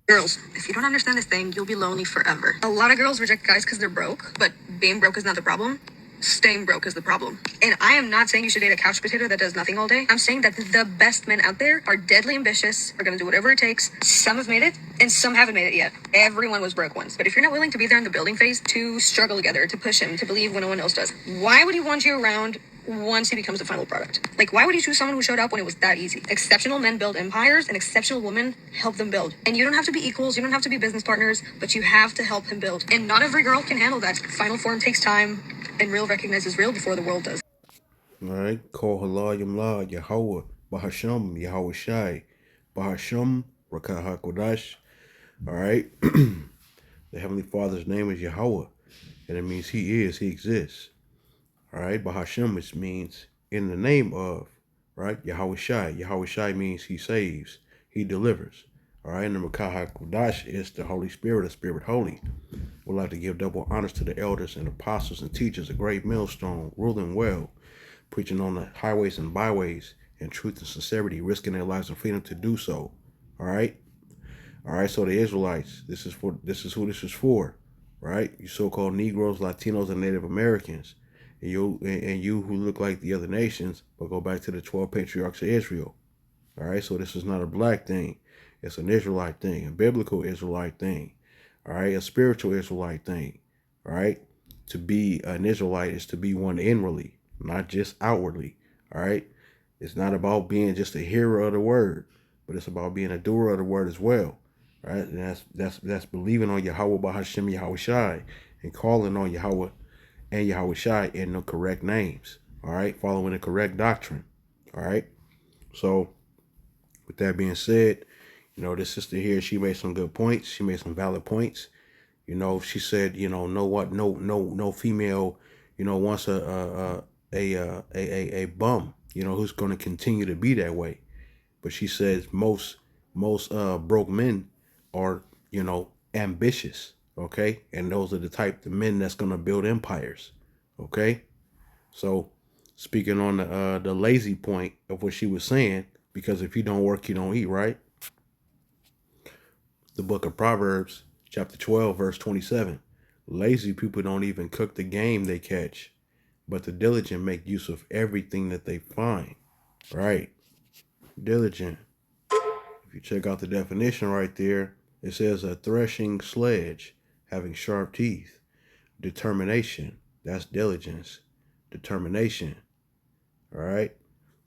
Girls, if you don't understand this thing, you'll be lonely forever. A lot of girls reject guys because they're broke, but being broke is not the problem. Staying broke is the problem. And I am not saying you should date a couch potato that does nothing all day. I'm saying that the best men out there are deadly ambitious, are gonna do whatever it takes. Some have made it, and some haven't made it yet. Everyone was broke once. But if you're not willing to be there in the building phase, to struggle together, to push him, to believe when no one else does, why would he want you around once he becomes the final product? Like, why would you choose someone who showed up when it was that easy? Exceptional men build empires, and exceptional women help them build. And you don't have to be equals, you don't have to be business partners, but you have to help him build. And not every girl can handle that. Final form takes time, and real recognizes real before the world does. All right. Call halal yamla Yahweh Bahasham Yahweh Shai Bahasham Rakah HaKodash. All right. The Heavenly Father's name is Yahweh, and it means He is, He exists. All right. Bahasham, which means in the name of, right? Yahweh Shai. Yahweh Shai means He saves, He delivers. All right. And the Rakah HaKodash is the Holy Spirit, the Spirit Holy. We'd like to give double honors to the elders and apostles and teachers, a great millstone, ruling well, preaching on the highways and byways in truth and sincerity, risking their lives and freedom to do so. All right. All right. So the Israelites, this is who this is for, right? You so-called Negroes, Latinos, and Native Americans, and you who look like the other nations, but go back to the 12 patriarchs of Israel. All right. So this is not a black thing. It's an Israelite thing, a biblical Israelite thing. All right. A spiritual Israelite thing. All right. To be an Israelite is to be one inwardly, not just outwardly. All right. It's not about being just a hearer of the word, but it's about being a doer of the word as well. Right. And that's believing on Yahweh Bahashem Yahweh Shai and calling on Yahweh and Yahweh Shai in the correct names. All right. Following the correct doctrine. All right. So with that being said, this sister here, she made some good points. She made some valid points. She said, no what, no female, wants a bum, who's going to continue to be that way. But she says most broke men are, ambitious. Okay, and those are the type of men that's going to build empires. Okay, so speaking on the lazy point of what she was saying, because if you don't work, you don't eat, right? The book of Proverbs, chapter 12, verse 27. Lazy people don't even cook the game they catch, but the diligent make use of everything that they find. Right? Diligent. If you check out the definition right there, it says a threshing sledge having sharp teeth. Determination. That's diligence. Determination. All right?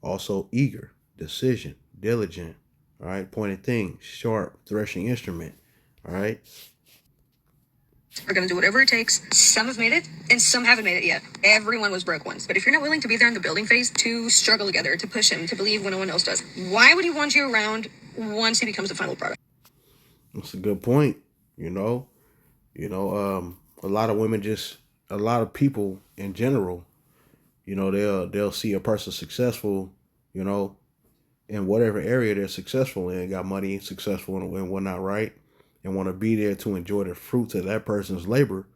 Also eager, decision, diligent. All right? Pointed thing, sharp, threshing instrument. All right? Are gonna do whatever it takes. Some have made it, and some haven't made it yet. Everyone was broke once. But if you're not willing to be there in the building phase, to struggle together, to push him, to believe when no one else does, why would he want you around once he becomes the final product? That's a good point. You know, a lot of women a lot of people in general, they'll see a person successful, you know, in whatever area they're successful in, got money, successful and whatnot, right? And want to be there to enjoy the fruits of that person's labor,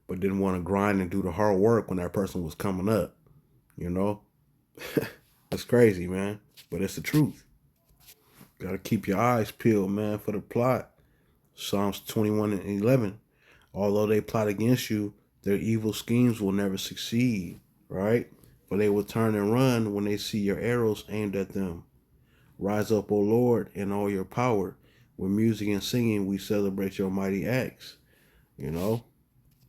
but didn't want to grind and do the hard work when that person was coming up, you know? That's crazy, man. But it's the truth. Gotta keep your eyes peeled, man, for the plot. Psalms 21 and 11. Although they plot against you, their evil schemes will never succeed, right? For they will turn and run when they see your arrows aimed at them. Rise up, O Lord, in all your power. With music and singing, we celebrate your mighty acts. You know?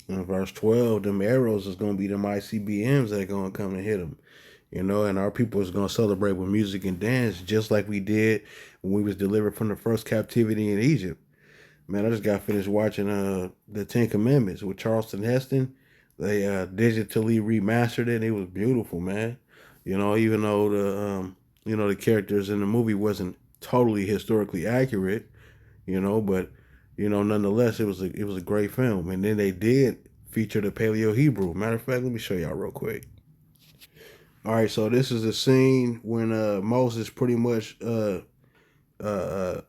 In verse 12, them arrows is going to be them ICBMs that are going to come and hit them. And our people is going to celebrate with music and dance just like we did when we was delivered from the first captivity in Egypt. Man, I just got finished watching the Ten Commandments with Charleston Heston. They digitally remastered it. It was beautiful, man. Even though the characters in the movie wasn't totally historically accurate, but nonetheless, it was a great film. And then they did feature the Paleo Hebrew. Matter of fact, let me show y'all real quick. All right, so this is a scene when Moses pretty much uh, uh,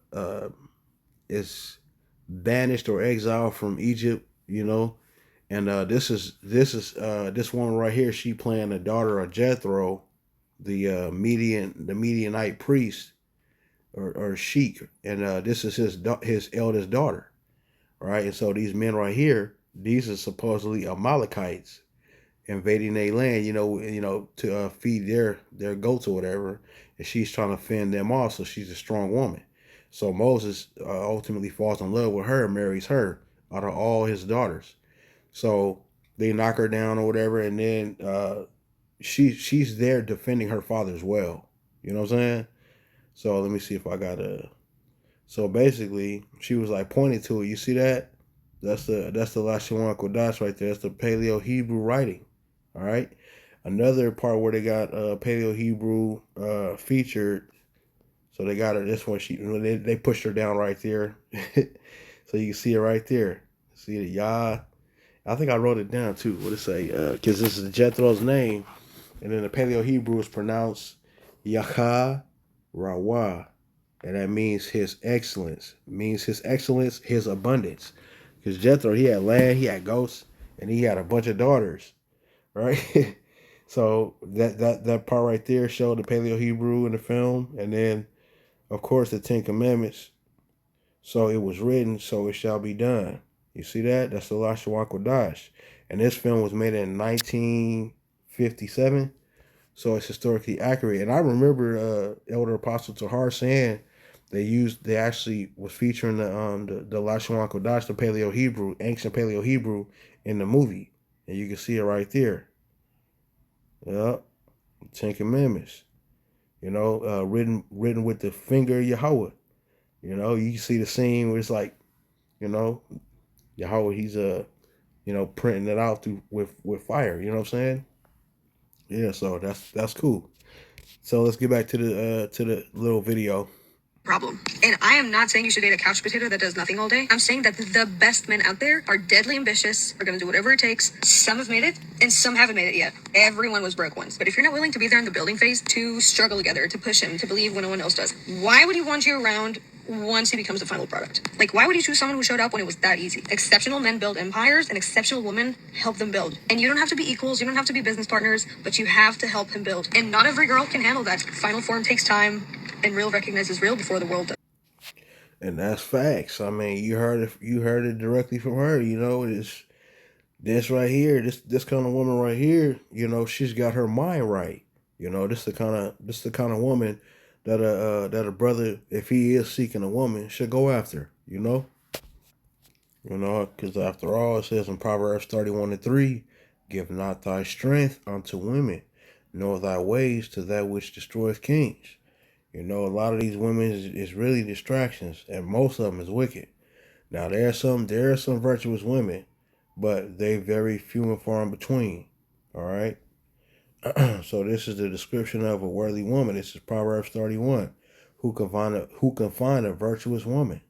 is banished or exiled from Egypt, and this one right here. She playing the daughter of Jethro, the Midianite priest, or Sheik, and this is his eldest daughter, right? And so these men right here, these are supposedly Amalekites invading their land, to feed their goats or whatever, and she's trying to fend them off. So she's a strong woman. So Moses ultimately falls in love with her, marries her out of all his daughters. So they knock her down or whatever, and then she's there defending her father as well. You know what I'm saying? So let me see if I got a. So basically, she was like pointing to it. You see that? That's the Lashawan Kodash right there. That's the Paleo Hebrew writing. All right. Another part where they got Paleo Hebrew featured. So they got her. This one, they pushed her down right there, so you can see it right there. See the Yah. I think I wrote it down too. What it say? Because this is Jethro's name, and then the Paleo Hebrew is pronounced Yahah Rawa, and that means his excellence. His abundance. Because Jethro, he had land, he had goats, and he had a bunch of daughters, right? So that part right there showed the Paleo Hebrew in the film, and then of course the Ten Commandments. So it was written, so it shall be done. You see that? That's the Lashawan Kodash. And this film was made in 1957, so it's historically accurate. And I remember Elder Apostle Tahar saying they actually was featuring the Lashawan Kodash, the Paleo Hebrew, ancient Paleo Hebrew, in the movie, and you can see it right there. Yep, Ten Commandments. Written with the finger of Yahweh. You can see the scene where it's like, Yahweh, he's printing it out with fire. You know what I'm saying? Yeah, so that's cool. So let's get back to the little video. Problem. And I am not saying you should date a couch potato that does nothing all day. I'm saying that the best men out there are deadly ambitious, are going to do whatever it takes. Some have made it, and some haven't made it yet. Everyone was broke once. But if you're not willing to be there in the building phase, to struggle together, to push him, to believe when no one else does, why would he want you around once he becomes the final product? Like, why would you choose someone who showed up when it was that easy? Exceptional men build empires, and exceptional women help them build. And you don't have to be equals, you don't have to be business partners, but you have to help him build. And not every girl can handle that. Final form takes time, and real recognizes real before the world does. And that's facts. I mean, you heard it directly from her. This right here, this kind of woman right here. She's got her mind right. This the kind of woman that a brother, if he is seeking a woman, should go after. Because after all, it says in Proverbs 31:3, give not thy strength unto women, nor thy ways to that which destroyeth kings. A lot of these women is really distractions, and most of them is wicked. Now there are some virtuous women, but they very few and far in between. All right. So this is the description of a worthy woman. This is Proverbs 31. Who can find a virtuous woman?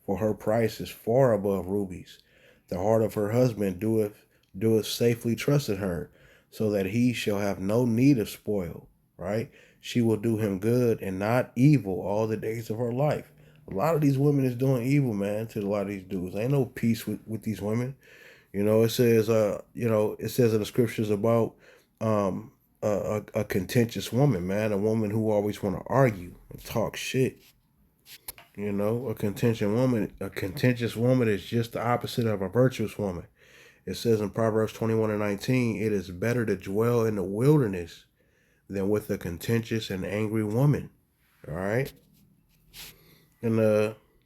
For her price is far above rubies. The heart of her husband doeth safely trust in her, so that he shall have no need of spoil. Right? She will do him good and not evil all the days of her life. A lot of these women is doing evil, man, to a lot of these dudes. Ain't no peace with these women. It says it says in the scriptures about a contentious woman, man, a woman who always want to argue and talk shit. A contentious woman is just the opposite of a virtuous woman. It says in Proverbs 21:19, it is better to dwell in the wilderness than with a contentious and angry woman. All right. And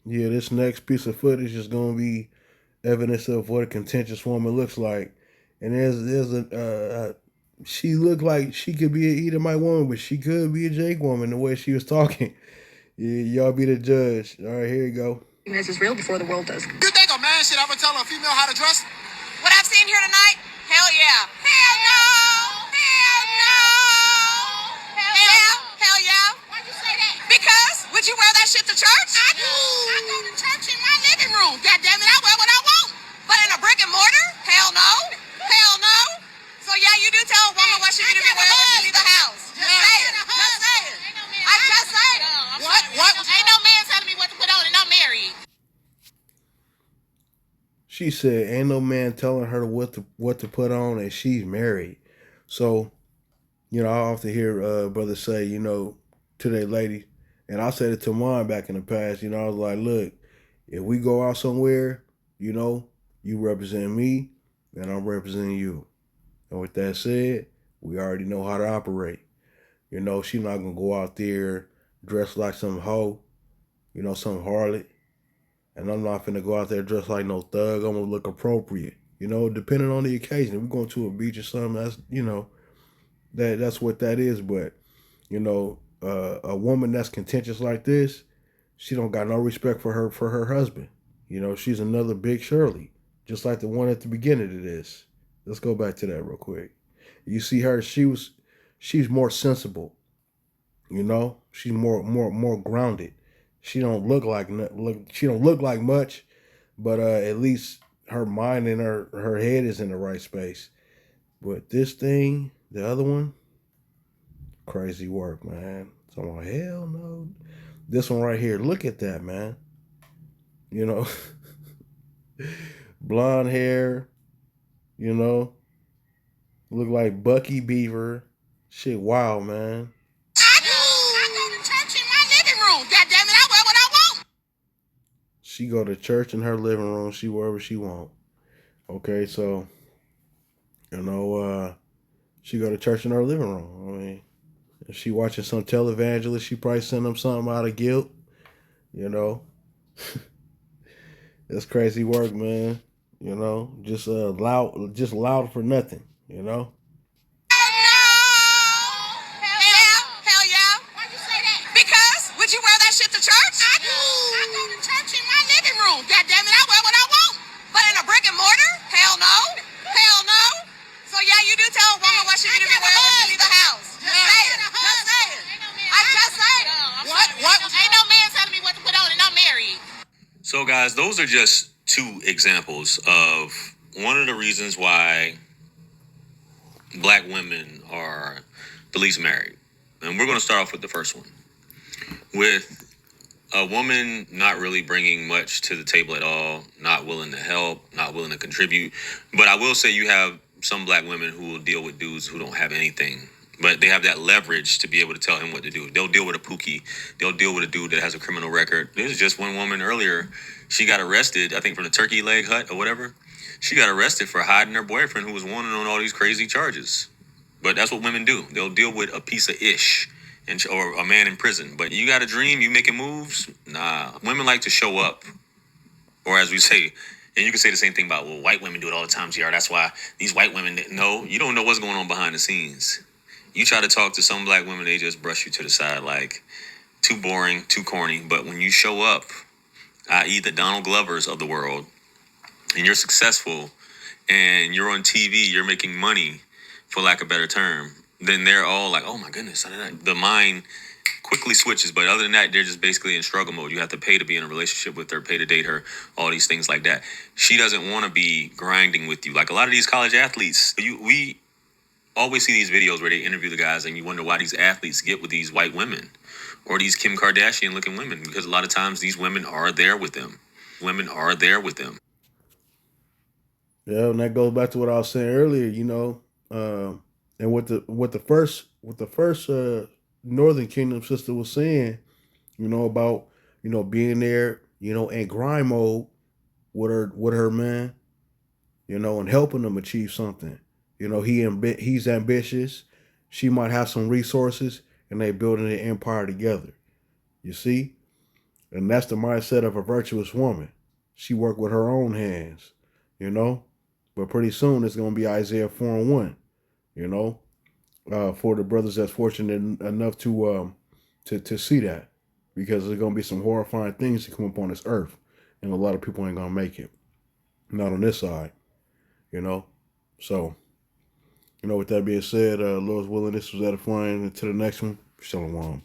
this next piece of footage is gonna be evidence of what a contentious woman looks like. And there's a she looked like she could be an Edomite woman, but she could be a Jake woman the way she was talking. Yeah, y'all be the judge. All right, here you go. This is real before the world does. You think a man should ever tell a female how to dress? What I've seen here tonight? Hell yeah. Hell no. Hell no. Hell yeah. Hell yeah. Why'd you say that? Because would you wear that shit to church? I do. I go to church in my living room. God damn it, I wear what I want. But in a brick and mortar? Hell no. Hell no. So yeah, you do tell a woman what she need to be wearing when she leave the house. Just saying. Just saying. I just saying. What? Ain't no man telling me what to put on and I'm married. She said, ain't no man telling her what to put on and she's married. So, I often hear brothers say, to their lady, And I said it to mine back in the past. You know, I was like, look, if we go out somewhere, you know, you represent me and I'm representing you. And with that said, we already know how to operate. You know, she's not gonna go out there dressed like some hoe, you know, some harlot. And I'm not finna go out there dressed like no thug. I'm gonna look appropriate. You know, depending on the occasion. If we're going to a beach or something, that's, you know, that's what that is. But, you know, a woman that's contentious like this, she don't got no respect for her husband. You know, she's another Big Shirley, just like the one at the beginning of this. Let's go back to that real quick. You see her, she's more sensible. You know, she's more grounded. She don't she don't look like much, but at least her mind and her head is in the right space. But this thing, the other one, crazy work, man. So I'm like, hell no. This one right here, look at that, man. You know, blonde hair, you know, look like Bucky Beaver. Shit, wow, man. I go to church in my living room. God damn it, I wear what I want. She go to church in her living room. She wherever she want. Okay, so, you know, she go to church in her living room. I mean, if she watching some televangelist, she probably send them something out of guilt. You know, that's crazy work, man. You know, just loud for nothing. You know. Hell yeah. Why'd you say that? Because would you wear that shit to church? I do. I go to church in my living room. God damn it, I wear what I want. But in a brick and mortar? Hell no. Hell no. So yeah, you do tell a woman what she need to be wearing when she leave the house. Just saying. Just saying. I just saying. What? Ain't no man telling me what to put on and I'm married. So guys, those are just two examples of one of the reasons why black women are the least married. And we're going to start off with the first one. With a woman not really bringing much to the table at all, not willing to help, not willing to contribute. But I will say you have some black women who will deal with dudes who don't have anything. But they have that leverage to be able to tell him what to do. They'll deal with a pookie. They'll deal with a dude that has a criminal record. There's just one woman earlier. She got arrested, I think, from the Turkey Leg Hut or whatever. She got arrested for hiding her boyfriend who was wanted on all these crazy charges. But that's what women do. They'll deal with a piece of ish or a man in prison. But you got a dream, you making moves? Nah. Women like to show up. Or as we say, and you can say the same thing about, well, white women do it all the time, GR. That's why these white women, no, you don't know what's going on behind the scenes. You try to talk to some black women, they just brush you to the side like too boring, too corny. But when you show up, i.e. the Donald Glovers of the world, and you're successful and you're on TV, you're making money, for lack of a better term, then they're all like, oh my goodness, the mind quickly switches. But other than that, they're just basically in struggle mode. You have to pay to be in a relationship with her, pay to date her, all these things like that. She doesn't want to be grinding with you. Like a lot of these college athletes, we always see these videos where they interview the guys and you wonder why these athletes get with these white women or these Kim Kardashian looking women, because a lot of times these women are there with them. Women are there with them. Yeah, and that goes back to what I was saying earlier, you know, and what the first Northern Kingdom sister was saying, you know, about, you know, being there, you know, in grind mode with her man, you know, and helping them achieve something. You know, he's ambitious. She might have some resources, and they building an empire together. You see, and that's the mindset of a virtuous woman. She worked with her own hands, you know. But pretty soon it's going to be Isaiah 4:1, you know, for the brothers that's fortunate enough to see that, because there's going to be some horrifying things to come upon this earth, and a lot of people ain't going to make it, not on this side, you know. So, you know, with that being said, Lord's willing, this was edifying. Until the next one, shalom.